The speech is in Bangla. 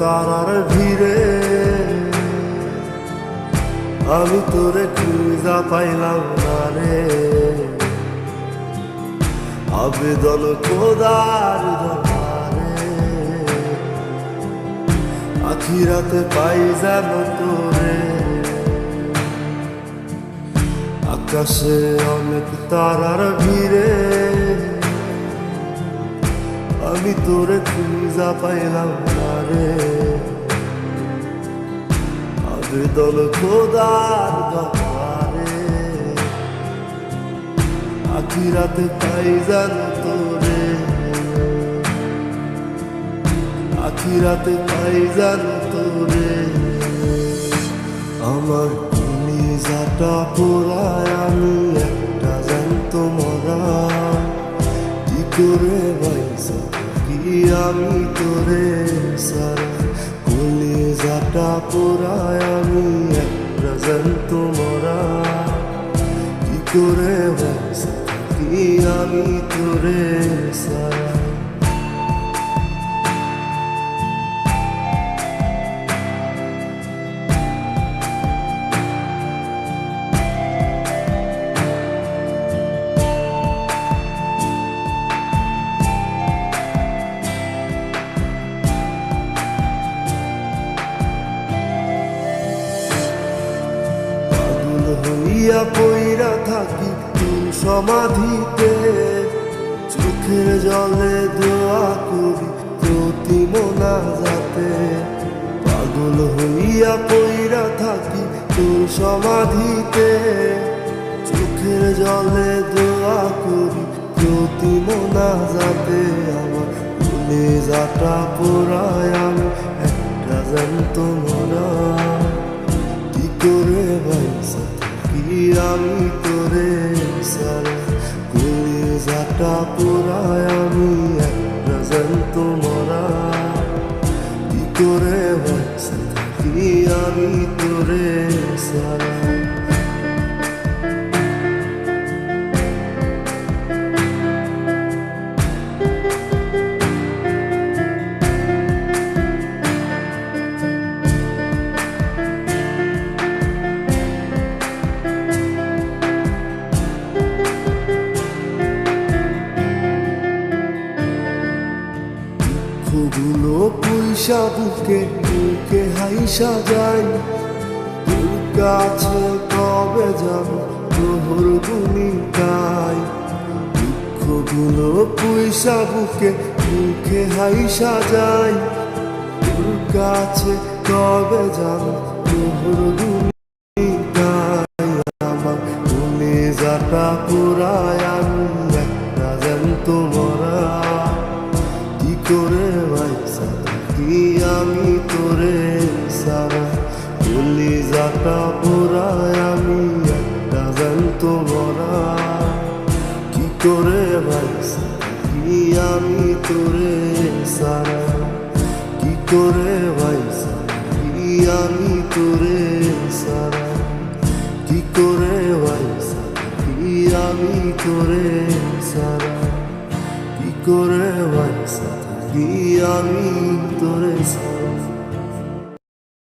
তারার ভিড়ে আমি তোরে খুঁজা পাইলাম না রে। আবেদন খোদার দরবারে আখিরাতে পাই যেন তোরে। আকাশে অনেক তারার ভিড়ে আমি তোরে খুঁজা পাইলাম না রে। আবেদন খোদার দরবারে আখিরাতে পাই যেন তোরে। আখিরাতে পাই যেন তোরে। আমার কলিজাটা পোড়ায় আমি একটা জ্যান্ত মরা। কি করে বাইসা কি আমি তোরে সারা। কলিজাটা পোড়ায় আমি একটা জ্যান্ত মরা। কি করে বাইসা কি আমি তোরে সারা। হইয়া পইরা থাকি তোর সমাধিতে। চোখের জলে দোয়া করি প্রতি মোনাজাতে। পাগল হইয়া পইরা থাকি তোর সমাধিতে। চোখের জলে দোয়া করি প্রতি মোনাজাতে। আমার কলিজাটা পোড়ায় আমি একটা জ্যান্ত মরা। কি করে বাইসা কি আমি তোরে সারা। কলিজাটা পোড়ায় আমি একটা জ্যান্ত মরা। কি করে বাইসা কি আমি তোরে সারা। গুলো পয়সা বুকে বুকে হাইসা যাই। তোর কাছে কবে যাব তোর ভূমিকায়। দুঃখগুলো পয়সা বুকে বুকে হাইসা যাই। তোর কাছে কবে যাব তোর ভূমিকায়। আমার কলিজাটা পোড়ায় আমি একটা জ্যান্ত মরা। কি করে বাইসা কি আমি তোরে সারা। কলিজাটা পোড়ায় আমি একটা জ্যান্ত মরা। কি করে বাইসা কি আমি তোরে সারা। কি করে বাইসা কি আমি তোরে সারা। কি করে বাইসা কি আমি তোরে সারা। কি করে বাইসা কি আমি তোরে সারা।